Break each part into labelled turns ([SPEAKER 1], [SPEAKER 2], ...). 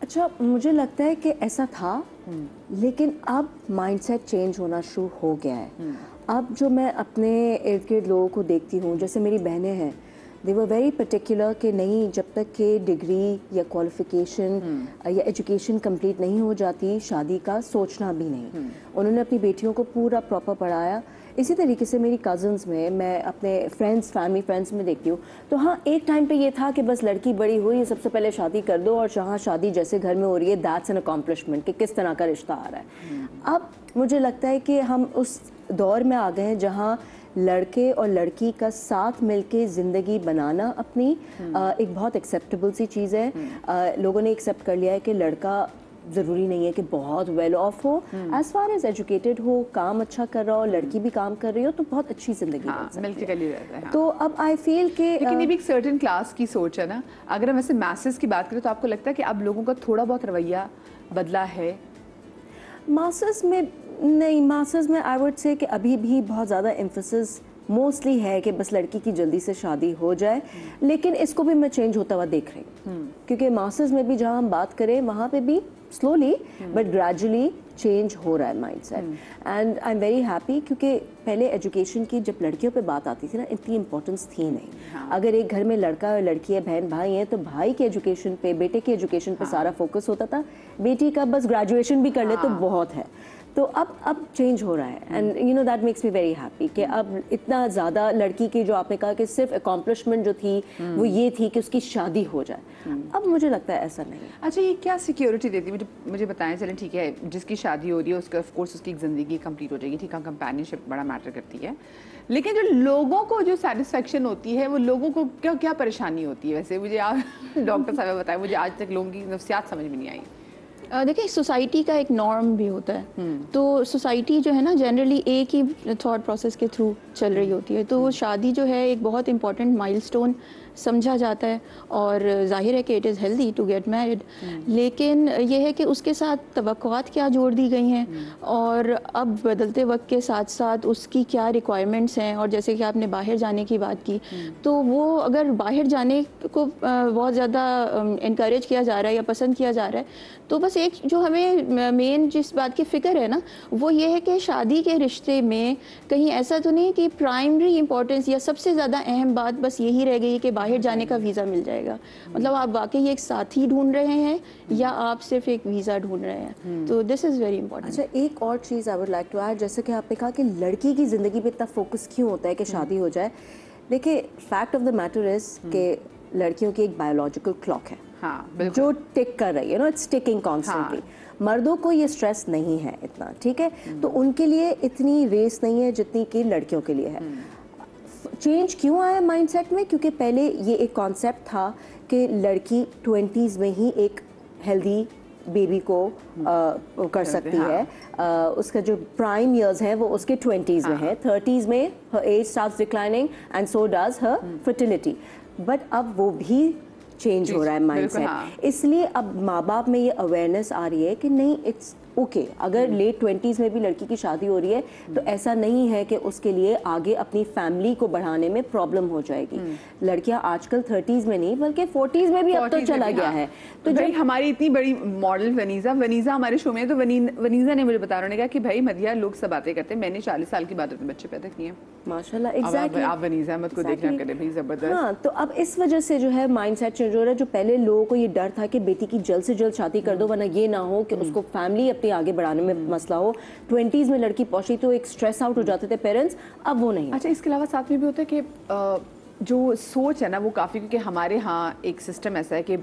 [SPEAKER 1] अच्छा, मुझे लगता है कि ऐसा था, लेकिन अब माइंडसेट चेंज होना शुरू हो गया है। अब जो मैं अपने इर्द गिर्द लोगों को देखती हूँ, जैसे मेरी बहनें हैं, दे वर वेरी पर्टिकुलर कि नहीं, जब तक कि डिग्री या क्वालिफिकेशन या एजुकेशन कंप्लीट नहीं हो जाती, शादी का सोचना भी नहीं। उन्होंने अपनी बेटियों को पूरा प्रॉपर पढ़ाया। इसी तरीके से मेरी कज़न्स में, मैं अपने फ्रेंड्स, फैमिली फ्रेंड्स में देखती हूँ, तो हाँ, एक टाइम पे ये था कि बस लड़की बड़ी हुई, सबसे पहले शादी कर दो, और जहाँ शादी जैसे घर में हो रही है, दैट्स एन अकॉम्प्लिशमेंट कि किस तरह का रिश्ता आ रहा है। अब मुझे लगता है कि हम उस दौर में आ गए हैं जहाँ लड़के और लड़की का साथ मिलके ज़िंदगी बनाना अपनी एक बहुत एक्सेप्टेबल सी चीज़ है। लोगों ने एक्सेप्ट कर लिया है कि लड़का ज़रूरी नहीं है कि बहुत वेल ऑफ हो, एज फार एज एजुकेटेड हो, काम अच्छा कर रहा हो, लड़की भी काम कर रही हो, तो बहुत अच्छी ज़िंदगी बन सकती है। हाँ। तो अब आई फील कि
[SPEAKER 2] लेकिन ये भी एक सर्टेन क्लास की सोच है ना। अगर हम ऐसे मैसेज की बात करें तो आपको लगता है कि अब लोगों का थोड़ा बहुत रवैया बदला है?
[SPEAKER 1] मास्टर्स में नहीं, मास्टर्स में आई वुड से कि अभी भी बहुत ज़्यादा एम्फेसिस मोस्टली है कि बस लड़की की जल्दी से शादी हो जाए, लेकिन इसको भी मैं चेंज होता हुआ देख रही हूँ, क्योंकि मास्टर्स में भी जहाँ हम बात करें वहाँ पे भी स्लोली बट ग्रेजुअली चेंज हो रहा है mindset, and I am very happy, क्योंकि पहले एजुकेशन की जब लड़कियों पे बात आती थी ना, इतनी इंपॉर्टेंस थी नहीं। अगर एक घर में लड़का और लड़की है, बहन भाई हैं, तो भाई के एजुकेशन पे, बेटे के एजुकेशन पे सारा फोकस होता था, बेटी का बस ग्रेजुएशन भी कर ले तो बहुत है। तो अब चेंज हो रहा है, and you know that makes me very happy कि अब इतना ज़्यादा लड़की की, जो आपने कहा कि सिर्फ अकॉम्प्लिशमेंट जो थी वो ये थी कि उसकी शादी हो जाए, अब मुझे लगता है ऐसा नहीं है।
[SPEAKER 2] अच्छा, ये क्या सिक्योरिटी देती है? मुझे बताएं। चलें ठीक है, जिसकी शादी हो रही है उसका ऑफ कोर्स उसकी ज़िंदगी कंप्लीट हो जाएगी, ठीक है, कंपेनियनशिप बड़ा मैटर करती है, लेकिन जो लोगों को जो सेटिस्फेक्शन होती है, वो लोगों को क्या क्या परेशानी होती है? वैसे मुझे आप डॉक्टर साहब बताएं, मुझे आज तक लोगों की नफ्सियात समझ में नहीं आई।
[SPEAKER 3] देखिए, सोसाइटी का एक नॉर्म भी होता है, तो सोसाइटी जो है ना जनरली एक ही थॉट प्रोसेस के थ्रू चल रही होती है, तो शादी जो है एक बहुत इंपॉर्टेंट माइलस्टोन समझा जाता है, और जाहिर है कि it is healthy to get married, लेकिन ये है कि उसके साथ तवक्कुआत क्या जोड़ दी गई हैं, और अब बदलते वक्त के साथ साथ उसकी क्या रिक्वायरमेंट्स हैं, और जैसे कि आपने बाहर जाने की बात की, तो वो अगर बाहर जाने को बहुत ज़्यादा इनकरेज किया जा रहा है या पसंद किया जा रहा है, तो बस एक जो हमें मेन जिस बात की फ़िक्र है ना, वो ये है कि शादी के रिश्ते में कहीं ऐसा तो नहीं कि प्राइमरी इंपॉर्टेंस या सबसे ज़्यादा अहम बात बस यही रह गई है कि बाहर जाने का वीज़ा मिल जाएगा। मतलब आप वाकई एक साथी ढूंढ रहे हैं या आप सिर्फ एक वीज़ा ढूंढ रहे हैं, तो दिस इज़ वेरी इंपॉर्टेंट।
[SPEAKER 1] अच्छा, एक और चीज़ I would like to add, जैसे कि आपने कहा कि लड़की की ज़िंदगी पे इतना फोकस क्यों होता है कि शादी हो जाए। देखिए, fact of the matter is कि लड़कियों की एक बायोलॉजिकल क्लॉक है,
[SPEAKER 2] हाँ,
[SPEAKER 1] जो टिक कर रही है, नो, इट्स टिकिंग कॉन्स्टेंटली। मर्दों को ये स्ट्रेस नहीं है इतना, ठीक है, तो उनके लिए इतनी रेस नहीं है जितनी कि लड़कियों के लिए है। चेंज क्यों आया माइंडसेट में? क्योंकि पहले ये एक कॉन्सेप्ट था कि लड़की 20s में ही एक हेल्दी बेबी को कर सकती है, उसका जो प्राइम इयर्स है वो उसके 20s में है, 30s में her age starts declining and so does her fertility, but अब वो भी चेंज हो रहा है माइंडसेट। इसलिए अब माँ बाप में ये अवेयरनेस आ रही है कि नहीं, इट्स ओके, अगर लेट 20s में भी लड़की की शादी हो रही है तो ऐसा नहीं है कि उसके लिए आगे अपनी फैमिली को बढ़ाने में प्रॉब्लम हो जाएगी। लड़कियां आजकल 30s में नहीं बल्कि 40s में भी अब तो चला गया है।
[SPEAKER 2] तो भाई हमारी इतनी बड़ी मॉडल वनीजा हमारे शो में, तो वनीजा ने मुझे बताया, उन्होंने कहा कि भाई मदिया, लोग सब बातें करते हैं, मैंने 40 साल की बाद अपने बच्चे पैदा किए
[SPEAKER 1] माशाल्लाह। एग्जैक्टली,
[SPEAKER 2] आप वनीजा अहमद को देखना करें भाई, जबरदस्त।
[SPEAKER 1] हाँ, तो अब इस वजह से जो है माइंडसेट चेंज हो रहा है। जो पहले लोगों को ये डर था कि बेटी की जल्द से जल्द शादी कर दो, वरना ये ना हो कि उसको फैमिली अपनी आगे बढ़ाने में मसला हो, 20s में लड़की पहुंची तो एक स्ट्रेस आउट हो जाते थे पेरेंट्स, अब वो नहीं।
[SPEAKER 2] अच्छा, इसके अलावा साथ में भी होता है कि जो सोच है ना वो काफ़ी, क्योंकि हमारे यहाँ एक सिस्टम ऐसा है कि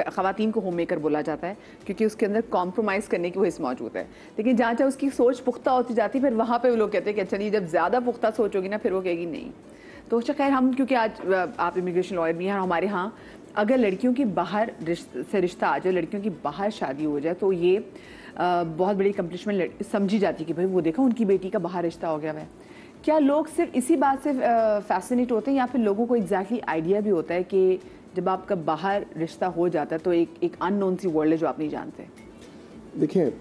[SPEAKER 2] ख़वातीन को होम मेकर बोला जाता है, क्योंकि उसके अंदर कॉम्प्रोमाइज़ करने की वो हिस्सा मौजूद है, लेकिन जहाँ जहाँ उसकी सोच पुख्ता होती जाती है, फिर वहाँ पे वो लोग कहते हैं कि अच्छा नहीं, जब ज़्यादा पुख्ता सोच होगी ना, फिर वो कहेगी नहीं। तो अच्छा, खैर, हम क्योंकि आज आप इमिग्रेशन लॉयर भी हैं, हमारे यहाँ अगर लड़कियों की बाहर से रिश्ता आ जाए, लड़कियों की बाहर शादी हो जाए, तो ये बहुत बड़ी अकम्पलिशमेंट समझी जाती है कि भाई वो देखा, उनकी बेटी का बाहर रिश्ता हो गया है। क्या लोग सिर्फ इसी बात से फैसिनेट होते हैं, या फिर लोगों को एग्जैक्टली आइडिया भी होता है कि जब आपका बाहर रिश्ता हो जाता है तो एक अननोन सी वर्ल्ड है जो आप नहीं जानते?
[SPEAKER 4] देखिए,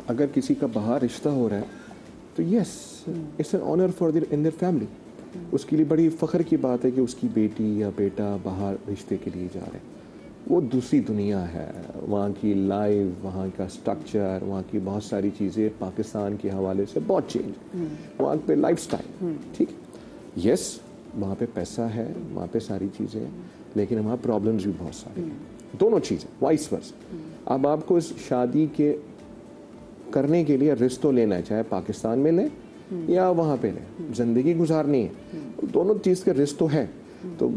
[SPEAKER 4] अगर किसी का बाहर रिश्ता हो रहा है तो yes, it's an honour for their in their family. उसके लिए बड़ी फ़ख्र की बात है कि उसकी बेटी या बेटा बाहर रिश्ते के लिए जा रहे हैं। वो दूसरी दुनिया है। वहाँ की लाइफ, वहाँ का स्ट्रक्चर, वहाँ की बहुत सारी चीज़ें पाकिस्तान के हवाले से बहुत चेंज है। वहाँ पे लाइफस्टाइल, ठीक है, यस वहाँ पे पैसा है, वहाँ पे सारी चीज़ें हैं, लेकिन वहाँ प्रॉब्लम्स भी बहुत सारी हैं, दोनों चीज़ें वाइस वर्सा। अब आपको इस शादी के करने के लिए रिस्क तो लेना है, चाहे पाकिस्तान में लें या वहाँ पे लें, ज़िंदगी गुजारनी है, दोनों चीज़ का रिस्क तो है। तो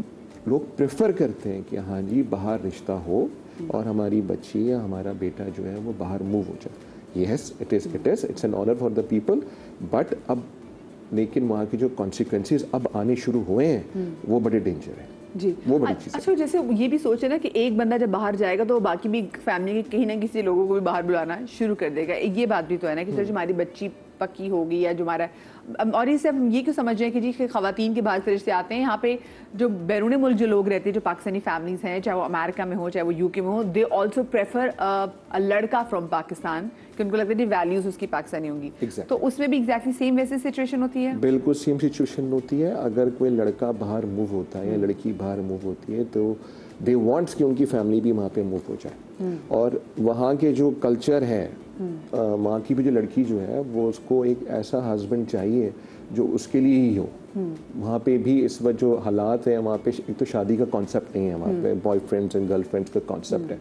[SPEAKER 4] लोग प्रेफर करते हैं कि हाँ जी बाहर रिश्ता हो और हमारी बच्ची या हमारा बेटा जो है वो बाहर मूव हो जाए। Yes it's an honour for the people, but अब लेकिन वहाँ के जो कॉन्सिक्वेंसेस अब आने शुरू हुए हैं वो बड़े डेंजर है
[SPEAKER 2] जी।
[SPEAKER 4] वो बड़ी चीज़ है।
[SPEAKER 2] अच्छा, जैसे ये भी सोचे ना कि एक बंदा जब बाहर जाएगा तो बाकी भी फैमिली के कहीं ना किसी लोगों को भी बाहर बुलाना शुरू कर देगा। ये बात भी तो है ना कि जो हमारी बच्ची पक्की होगी या जो हमारा, और इससे हम ये क्यों समझ रहे हैं कि जी खवातीन के बाहर से रिश्ते आते हैं, यहाँ पे जो बैरून मुल्क जो लोग रहते हैं, जो पाकिस्तानी फैमिलीज हैं, चाहे वो अमेरिका में हो चाहे वो यूके में हो, दे ऑल्सो प्रेफर अ लड़का फ्रॉम पाकिस्तान, कि उनको लगता है कि वैल्यूज उसकी पाकिस्तानी होंगी।
[SPEAKER 4] Exactly.
[SPEAKER 2] तो उसमें भी एग्जैक्टली सेम वैसे सिचुएशन होती है।
[SPEAKER 4] बिल्कुल सेम सिचुएशन होती है। अगर कोई लड़का बाहर मूव होता है या लड़की बाहर मूव होती है तो दे वांट्स कि उनकी फैमिली भी वहाँ पे मूव हो जाए, और वहाँ के जो कल्चर है, वहाँ की भी जो लड़की जो है वो उसको एक ऐसा हस्बैंड चाहिए जो उसके लिए ही हो। वहाँ पे भी इस वक्त जो हालात है, वहाँ पे एक तो शादी का कॉन्सेप्ट नहीं है, वहाँ पे बॉयफ्रेंड्स एंड गर्लफ्रेंड्स का कॉन्सेप्ट है।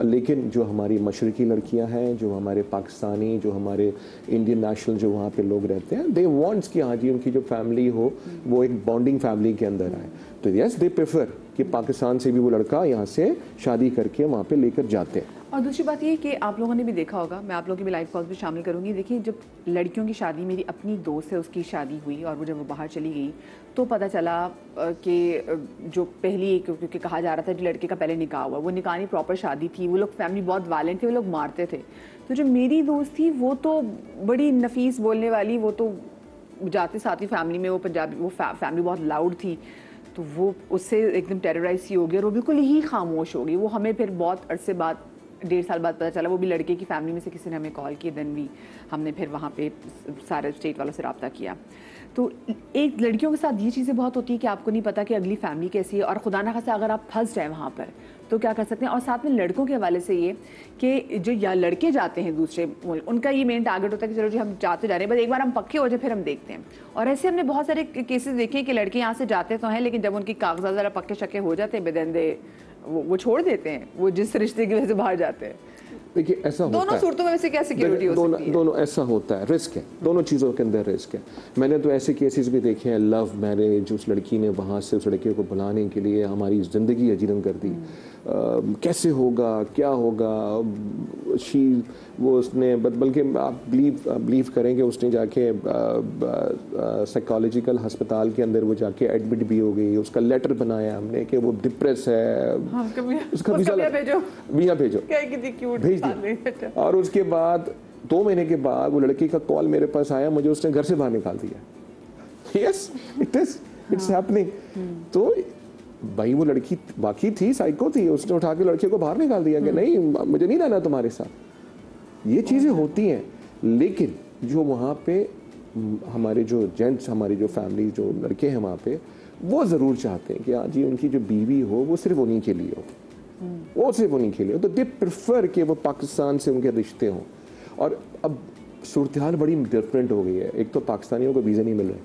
[SPEAKER 4] लेकिन जो हमारी मशरकी लड़कियाँ हैं, जो हमारे पाकिस्तानी, जो हमारे इंडियन नेशनल जो वहाँ पे लोग रहते हैं, दे वांट्स कि हाँ जी उनकी जो फैमिली हो वो एक बॉन्डिंग फैमिली के अंदर आए। तो यस दे प्रेफर कि पाकिस्तान से भी वो लड़का यहाँ से शादी करके वहाँ पे लेकर जाते हैं।
[SPEAKER 2] और दूसरी बात ये कि आप लोगों ने भी देखा होगा, मैं आप लोगों की भी लाइव कॉल्स में शामिल करूंगी। देखिए, जब लड़कियों की शादी, मेरी अपनी दोस्त है उसकी शादी हुई और वो जब वो बाहर चली गई तो पता चला कि जो पहली, क्योंकि कहा जा रहा था कि लड़के का पहले निकाह हुआ, वो निकाह नहीं प्रॉपर शादी थी, वो लोग फैमिली बहुत वायलेंट थे, वो लोग मारते थे। तो जो मेरी दोस्त थी वो तो बड़ी नफीस बोलने वाली, वो तो जाते साथ ही फैमिली में वो पंजाबी, वो फैमिली बहुत लाउड थी, तो वो उससे एकदम टेरराइज सी हो गई और वो बिल्कुल ही खामोश हो गई। वो हमें फिर बहुत अरसे बाद, 1.5 साल बाद पता चला, वो भी लड़के की फैमिली में से किसी ने हमें कॉल की, देन भी हमने फिर वहाँ पे सारे स्टेट वालों से रब्ता किया। तो एक लड़कियों के साथ ये चीज़ें बहुत होती है कि आपको नहीं पता कि अगली फैमिली कैसी है, और खुदा ना खास्ता अगर आप फंस जाए वहाँ पर तो क्या कर सकते हैं। और साथ में लड़कों के हवाले से ये कि जो या लड़के जाते हैं दूसरे मुल्क, उनका ये मेन टारगेट होता है कि चलो जी हम जाते जा रहे हैं, बस एक बार हम पक्के हो जाए फिर हम देखते हैं। और ऐसे हमने बहुत सारे केसेस देखे हैं कि लड़के यहाँ से जाते तो हैं, लेकिन जब उनकी कागजात ज़रा पक्के शक्के हो जाते हैं, बेदंदे वो छोड़ देते हैं, वो जिस रिश्ते की वजह से बाहर जाते हैं।
[SPEAKER 4] देखिए ऐसा होता है,
[SPEAKER 2] दोनों सूरतों में वैसे क्या सिक्योरिटी हो सकती है? दोनों
[SPEAKER 4] ऐसा होता है, रिस्क है, दोनों चीज़ों के अंदर रिस्क है। मैंने तो ऐसे केसेस भी देखे हैं, लव मैरिज, उस लड़की ने वहाँ से उस लड़के को बुलाने के लिए हमारी ज़िंदगी अजीरन कर दी। कैसे होगा, क्या होगा, वो उसने बल्कि आप बिलीव करेंगे, उसने जाके साइकोलॉजिकल हस्पताल के अंदर वो जाके एडमिट भी हो गई। उसका लेटर बनाया हमने कि वो डिप्रेस है, उसका वीज़ा भेजो भेज दिया। और उसके बाद 2 महीने के बाद वो लड़की का कॉल मेरे पास आया, मुझे उसने घर से बाहर निकाल दिया। Yes it's happening. तो भाई वो लड़की बाकी थी, साइको थी, उसने उठा के लड़के को बाहर निकाल दिया कि नहीं मुझे नहीं रहना तुम्हारे साथ। ये चीज़ें होती हैं, लेकिन जो वहाँ पे हमारे जो जेंट्स, हमारी जो फैमिली, जो लड़के हैं वहाँ पे, वो ज़रूर चाहते हैं कि हाँ जी उनकी जो बीवी हो वो सिर्फ उन्हीं के लिए हो, वो सिर्फ उन्हीं के लिए हो। तो दे प्रेफर कि वो पाकिस्तान से उनके रिश्ते हों। और अब सूरत हाल बड़ी डिफरेंट हो गई है। एक तो पाकिस्तानियों को वीज़ा नहीं मिल रहे,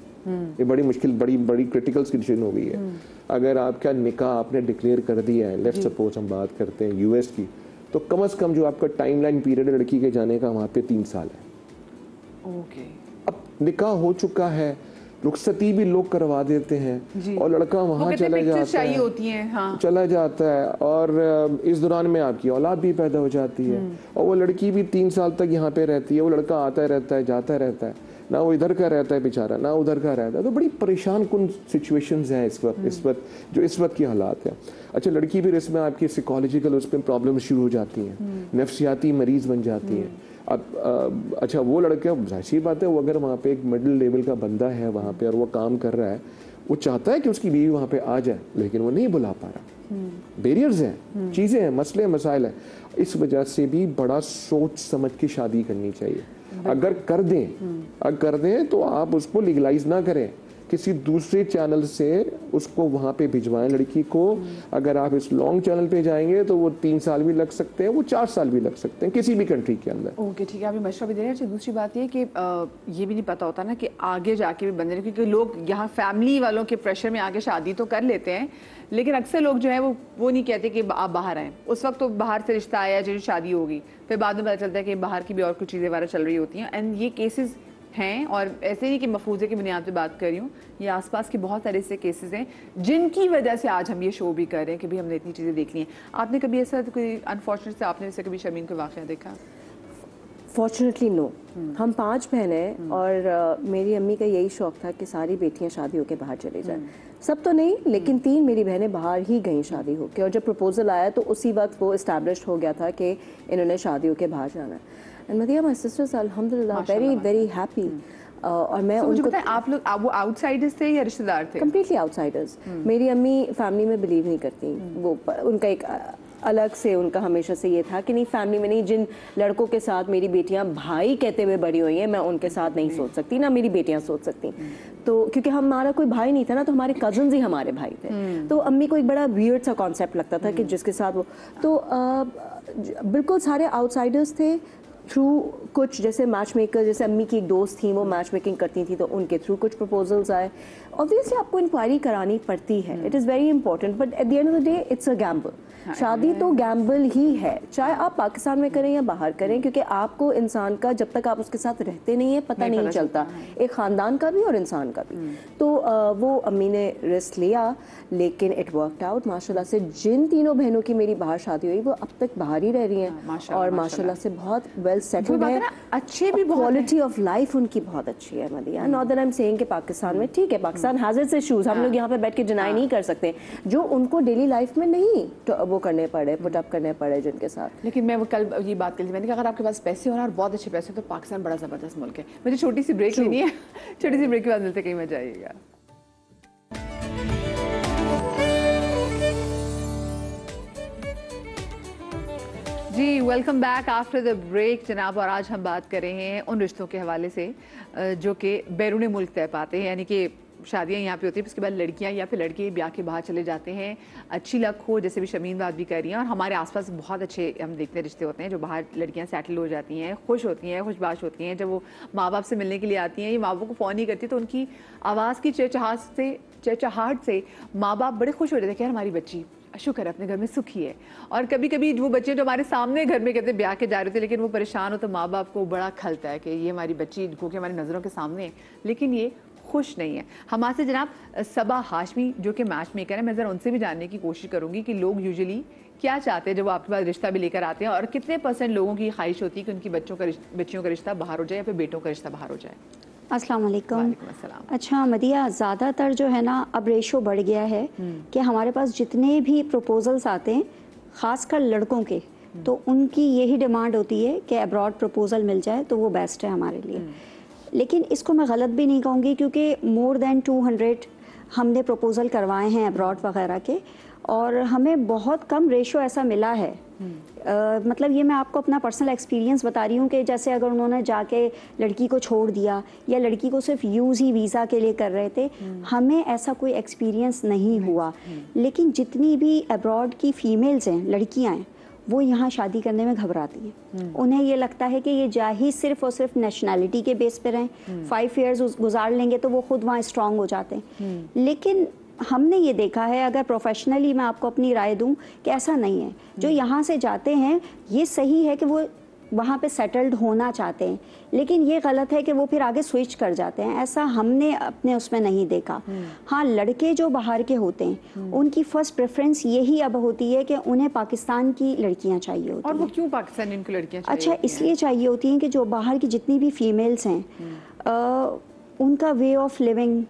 [SPEAKER 4] ये बड़ी मुश्किल, बड़ी क्रिटिकल सिचुएशन हो गई है। अगर आपका निकाह आपने डिक्लेयर कर दिया है, लेट्स सपोज हम बात करते हैं यूएस की, तो कम से कम जो आपका टाइमलाइन पीरियड है लड़की के जाने का वहाँ पे 3 साल है।
[SPEAKER 2] ओके।
[SPEAKER 4] अब निकाह हो चुका है, रुखसती भी लोग करवा देते हैं और लड़का वहाँ चला जाता है,
[SPEAKER 2] होती हैं, हाँ।
[SPEAKER 4] चला जाता है, और इस दौरान में आपकी औलाद भी पैदा हो जाती है, और वो लड़की भी 3 साल तक यहाँ पे रहती है। वो लड़का आता रहता है, जाता रहता है, ना वो इधर का रहता है बेचारा, ना उधर का रहता है। तो बड़ी परेशान कुन सिचुएशंस हैं इस वक्त की हालात है। अच्छा, लड़की भी इसमें आपकी साइकोलॉजिकल उस पर प्रॉब्लम शुरू हो जाती हैं, नफ्सियाती मरीज बन जाती हैं। अब अच्छा, वो लड़का, जाहिर बात है, वो अगर वहाँ पे एक मिडिल लेवल का बंदा है वहाँ पे और वो काम कर रहा है, वो चाहता है कि उसकी बीवी वहाँ पे आ जाए, लेकिन वो नहीं बुला पा रहा। बैरियर्स हैं, चीज़ें हैं, मसले मसाइल हैं। इस वजह से भी बड़ा सोच समझ के शादी करनी चाहिए। अगर कर दें तो आप उसको लीगलाइज ना करें किसी दूसरे चैनल से उसको वहाँ पे भिजवाएं लड़की को। अगर आप इस लॉन्ग चैनल पे जाएंगे तो वो 3 साल भी लग सकते हैं, वो 4 साल भी लग सकते हैं किसी भी कंट्री के अंदर।
[SPEAKER 2] ओके ठीक है, अभी मशवरा भी दे रहे हैं। दूसरी बात ये कि ये भी नहीं पता होता ना कि आगे जाके भी बंदे, क्योंकि लोग यहाँ फैमिली वालों के प्रेशर में आगे शादी तो कर लेते हैं, लेकिन अक्सर लोग जो है वो नहीं कहते कि आप बाहर आएँ। उस वक्त तो बाहर से रिश्ता आया, जो शादी होगी, फिर बाद में पता चलता है कि बाहर की भी और कुछ चीज़ें वगैरह चल रही होती हैं। एंड ये केसेस हैं, और ऐसे नहीं कि मफरूज़े की बुनियाद पे बात कर रही हूँ, ये आसपास के बहुत सारे ऐसे केसेस हैं जिनकी वजह से आज हम ये शो भी कर रहे हैं कि भाई हमने इतनी चीज़ें देख ली हैं। आपने कभी ऐसा कोई अनफॉर्चुनेट से आपने जैसे कभी शर्मीन को वाक़या देखा?
[SPEAKER 1] Fortunately no. हम 5 बहन हैं और मेरी अम्मी का यही शौक था कि सारी बेटियां शादी होकर बाहर चली जाएं। सब तो नहीं, लेकिन 3 मेरी बहनें बाहर ही गईं शादी होकर, और जब प्रपोजल आया तो उसी वक्त वो इस्टेब्लिश्ड हो गया था कि इन्होंने शादी होकर बाहर जाना है। एंड मदिया माई सिस्टर्स अल्हम्दुलिल्लाह वेरी वेरी हैप्पी। और मैं उनको
[SPEAKER 2] आप लोग वो आउटसाइडर्स थे या रिश्तेदार थे?
[SPEAKER 1] Completely outsiders. मेरी अम्मी फैमिली में बिलीव नहीं करती, वो उनका एक अलग से उनका हमेशा से ये था कि नहीं, फैमिली में नहीं, जिन लड़कों के साथ मेरी बेटियां भाई कहते हुए बड़ी हुई हैं, मैं उनके साथ नहीं सोच सकती, ना मेरी बेटियां सोच सकती। तो क्योंकि हमारा कोई भाई नहीं था ना, तो हमारे कजन्स ही हमारे भाई थे। तो अम्मी को एक बड़ा वियर्ड सा कॉन्सेप्ट लगता था कि जिसके साथ वो, तो बिल्कुल सारे आउटसाइडर्स थे। थ्रू कुछ जैसे मैच मेकर, जैसे अम्मी की एक दोस्त थी वो मैच मेकिंग करती थी, तो उनके थ्रू कुछ प्रपोजल्स आए। ऑब्वियसली आपको इंक्वायरी करानी पड़ती है, it is very important, but at the end of the day it's a gamble. शादी तो गैम्बल ही है, चाहे आप पाकिस्तान में करें या बाहर करें, क्योंकि आपको इंसान का जब तक आप उसके साथ रहते नहीं है पता नहीं चलता, एक ख़ानदान का भी और इंसान का भी। तो वो अम्मी ने रिस्क लिया, लेकिन इट वर्कड आउट माशाल्लाह से। जिन तीनों बहनों की मेरी बाहर शादी हुई वो अब तक बाहर ही रह रही हैं, और माशाल्लाह से बहुत वेल सेटल्ड है,
[SPEAKER 2] अच्छे भी,
[SPEAKER 1] क्वालिटी ऑफ लाइफ उनकी बहुत अच्छी है मदिया। Not that I am saying कि पाकिस्तान में ठीक है, पाकिस्तान हैज इट्स इश्यूज, हम लोग यहाँ पे बैठ के डिनाई नहीं कर सकते, जो उनको डेली लाइफ में नहीं तो वो करने पड़े, पुट अप करने पड़े जिनके साथ।
[SPEAKER 2] लेकिन मैं वो कल ये बात कही थी, मैंने कहा अगर आपके पास पैसे हो और बहुत अच्छे पैसे तो पाकिस्तान बड़ा ज़बरदस्त मुल्क है। मुझे छोटी सी ब्रेक लेनी है, छोटी सी ब्रेक के बाद मिलते, कहीं मजा आइएगा। जी welcome back after the break जनाब। और आज हम बात कर रहे हैं उन रिश्तों के हवाले से जो कि बैरून मुल्क तय पाते हैं, यानी कि शादियाँ यहाँ पे होती हैं, उसके बाद लड़कियाँ या फिर लड़के ब्याह के बाहर चले जाते हैं। अच्छी लक हो, जैसे भी शमीन बात भी कर रही हैं, और हमारे आसपास बहुत अच्छे हम देखते हैं रिश्ते होते हैं जो बाहर लड़कियाँ सेटल हो जाती हैं, खुश होती हैं, खुशबाश होती हैं। जब वो माँ बाप से मिलने के लिए आती हैं, ये माँ बाप को फ़ोन नहीं करती, तो उनकी आवाज़ की चहचहाहट से माँ बाप बड़े खुश हो जाते हैं कि यार हमारी बच्ची शुक्र है अपने घर में सुखी है। और कभी कभी वो बच्चे जो हमारे सामने घर में कहते ब्याह के जा रहे थे, लेकिन वो परेशान हो, तो माँ बाप को बड़ा खलता है कि ये हमारी बच्ची क्योंकि हमारी नज़रों के सामने है लेकिन ये खुश नहीं है। हमारे से जनाब सबा हाशमी जो कि मैच मेकर है, मैं ज़रा उनसे भी जानने की कोशिश करूँगी कि लोग यूजुअली क्या चाहते हैं जब वो आपके पास रिश्ता भी लेकर आते हैं, और कितने % लोगों की ख्वाहिश होती है कि उनकी बच्चियों का रिश्ता बाहर हो जाए या फिर बेटों का रिश्ता बाहर हो जाए।
[SPEAKER 3] अस्सलाम वालेकुम। अच्छा मदिया, ज़्यादातर जो है ना अब रेशो बढ़ गया है कि हमारे पास जितने भी प्रपोजल्स आते हैं ख़ासकर लड़कों के, तो उनकी यही डिमांड होती है कि अब्रॉड प्रपोजल मिल जाए तो वो बेस्ट है हमारे लिए। लेकिन इसको मैं गलत भी नहीं कहूँगी, क्योंकि मोर देन 200 हमने प्रपोजल करवाए हैं अब्रॉड वगैरह के, और हमें बहुत कम रेशो ऐसा मिला है। मतलब ये मैं आपको अपना पर्सनल एक्सपीरियंस बता रही हूँ कि जैसे अगर उन्होंने जाके लड़की को छोड़ दिया या लड़की को सिर्फ यूज़ ही वीज़ा के लिए कर रहे थे, हमें ऐसा कोई एक्सपीरियंस नहीं हुआ। लेकिन जितनी भी अब्रॉड की फ़ीमेल्स हैं, लड़कियाँ हैं, वो यहाँ शादी करने में घबराती हैं। उन्हें ये लगता है कि ये जा ही सिर्फ और सिर्फ नेशनैलिटी के बेस पे रहें, 5 ईयर्स गुजार लेंगे तो वो खुद वहाँ स्ट्रांग हो जाते हैं। लेकिन हमने ये देखा है, अगर प्रोफेशनली मैं आपको अपनी राय दूं, कि ऐसा नहीं है। जो यहाँ से जाते हैं ये सही है कि वो वहाँ पे सेटल्ड होना चाहते हैं, लेकिन ये गलत है कि वो फिर आगे स्विच कर जाते हैं। ऐसा हमने अपने उसमें नहीं देखा। हाँ, लड़के जो बाहर के होते हैं उनकी फर्स्ट प्रेफरेंस यही अब होती है कि उन्हें पाकिस्तान की लड़कियाँ चाहिए होती हैं।
[SPEAKER 2] और वो क्यों पाकिस्तान इनको लड़कियाँ चाहिए?
[SPEAKER 3] अच्छा, इसलिए चाहिए होती हैं कि जो बाहर की जितनी भी फीमेल्स हैं उनका वे ऑफ लिविंग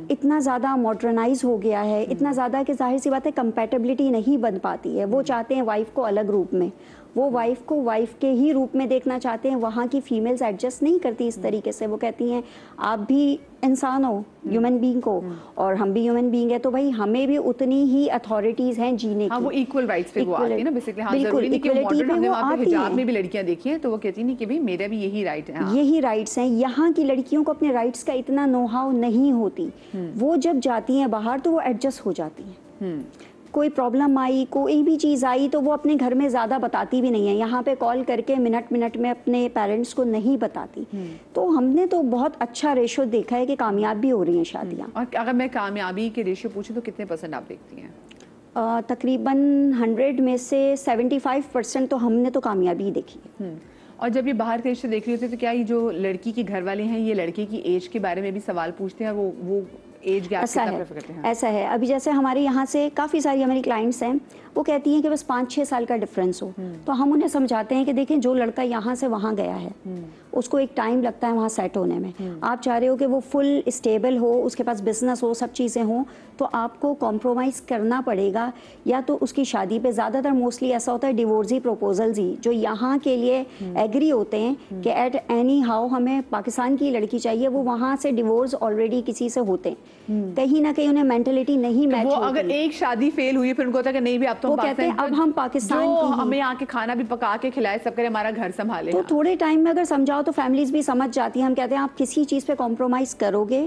[SPEAKER 3] इतना ज़्यादा मॉडर्नाइज हो गया है, इतना ज़्यादा कि जाहिर सी बात है कंपैटिबिलिटी नहीं बन पाती है। वो चाहते हैं वाइफ को अलग रूप में
[SPEAKER 5] वो वाइफ को वाइफ के ही रूप में देखना चाहते हैं। वहाँ की फीमेल्स एडजस्ट नहीं करती इस तरीके से, वो कहती हैं आप भी इंसान हो, ह्यूमन बीइंग को, और हम भी ह्यूमन बीइंग है, तो भाई हमें भी उतनी ही अथॉरिटीज हैं जीने की।
[SPEAKER 2] हाँ, वो इक्वल राइट्स पे वो आती है ना बेसिकली। हाँ, जरूरी नहीं कि मॉडर्न, हमने वहाँ पे हिजाब में भी लड़कियां देखी हैं तो वो कहती नहीं कि भाई मेरा भी यही राइट है।
[SPEAKER 5] यही राइट्स हैं। यहाँ की लड़कियों को अपने राइट्स का इतना नो हाउ नहीं होती, वो जब जाती हैं बाहर तो वो एडजस्ट हो जाती हैं। कोई प्रॉब्लम आई, कोई भी चीज़ आई तो वो अपने घर में ज़्यादा बताती भी नहीं है, यहाँ पे कॉल करके मिनट मिनट में अपने पेरेंट्स को नहीं बताती। तो हमने तो बहुत अच्छा रेशो देखा है कि कामयाब भी हो रही हैं शादियाँ।
[SPEAKER 2] और अगर मैं कामयाबी के रेशियो पूछूं तो कितने % आप देखती हैं?
[SPEAKER 5] तकरीबन 100 में से 75% तो हमने तो कामयाबी देखी है।
[SPEAKER 2] और जब ये बाहर के रिश्ते देख रही होती है तो क्या ये जो लड़की के घर वाले हैं ये लड़के की एज के बारे में भी सवाल पूछते हैं? वो एज गैप कितना प्रेफर करते हैं?
[SPEAKER 5] ऐसा है, अभी जैसे हमारे यहाँ से काफ़ी सारी हमारी क्लाइंट्स हैं, वो कहती हैं कि बस 5-6 साल का डिफरेंस हो, तो हम उन्हें समझाते हैं कि देखें जो लड़का यहाँ से वहाँ गया है उसको एक टाइम लगता है वहाँ सेट होने में। आप चाह रहे हो कि वो फुल स्टेबल हो, उसके पास बिजनेस हो, सब चीज़ें हों, तो आपको कॉम्प्रोमाइज़ करना पड़ेगा। या तो उसकी शादी पे ज़्यादातर मोस्टली ऐसा होता है डिवोर्सी प्रपोजल्स ही जो यहाँ के लिए एग्री होते हैं कि एट एनी हाउ हमें पाकिस्तान की लड़की चाहिए, वो वहाँ से डिवोर्स ऑलरेडी किसी से होते हैं, कहीं ना कहीं उन्हें मेंटलिटी नहीं मैच
[SPEAKER 2] होती। अगर एक शादी फेल हुई फिर उनको होता है कि नहीं भी अब तो
[SPEAKER 5] वो कहते हैं अब हम पाकिस्तान की
[SPEAKER 2] हमें आके खाना भी पका के खिलाए, सब करे, हमारा घर संभाले।
[SPEAKER 5] तो थोड़े टाइम में अगर समझाओ तो फैमिलीज भी समझ जाती हैं। हम कहते हैं आप किसी चीज पे कॉम्प्रोमाइज करोगे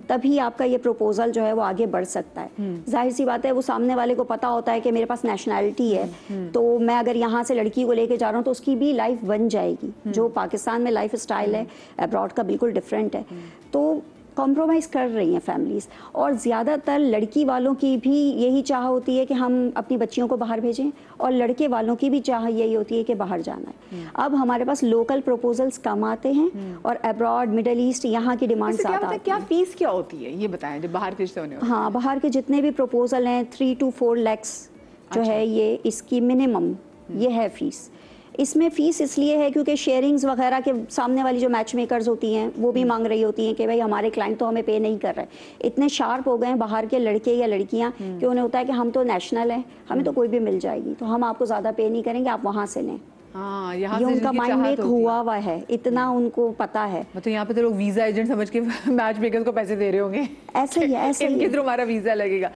[SPEAKER 5] तभी आपका ये प्रपोजल जो है वो आगे बढ़ सकता है। जाहिर सी बात है वो सामने वाले को पता होता है कि मेरे पास नेशनैलिटी है, तो मैं अगर यहाँ से लड़की को लेके जा रहा हूँ तो उसकी भी लाइफ बन जाएगी। जो पाकिस्तान में लाइफ स्टाइल है अब्रॉड का बिल्कुल डिफरेंट है, तो कॉम्प्रोमाइज़ कर रही हैं फैमिलीज़। और ज़्यादातर लड़की वालों की भी यही चाह होती है कि हम अपनी बच्चियों को बाहर भेजें, और लड़के वालों की भी चाह यही होती है कि बाहर जाना है। अब हमारे पास लोकल प्रपोजल्स कम आते हैं और अब्रॉड, मिडल ईस्ट, यहाँ की डिमांड ज़्यादा आती है।
[SPEAKER 2] क्या फीस क्या होती है ये बताएं जब बाहर के रिश्ते होने होते हैं?
[SPEAKER 5] हाँ, बाहर के जितने भी प्रपोजल हैं 3 to 4 lakhs जो है ये इसकी मिनिमम ये है फीस। इसमें फ़ीस इसलिए है क्योंकि शेयरिंग्स वगैरह के सामने वाली जो मैच मेकर्स होती हैं वो भी मांग रही होती हैं कि भाई हमारे क्लाइंट तो हमें पे नहीं कर रहे। इतने शार्प हो गए हैं बाहर के लड़के या लड़कियां कि उन्हें होता है कि हम तो नेशनल हैं, हमें तो कोई भी मिल जाएगी, तो हम आपको ज़्यादा पे नहीं करेंगे, आप वहाँ से लें।
[SPEAKER 2] हाँ,
[SPEAKER 5] ये उनका माइंड मेक हुआ हुआ है, इतना उनको पता है।
[SPEAKER 2] मतलब यहाँ पे तो लोग वीजा एजेंट समझ के मैच मेकर्स को पैसे दे रहे होंगे,
[SPEAKER 5] ऐसे ही है, ऐसे
[SPEAKER 2] इनके थ्रू हमारा वीजा लगेगा।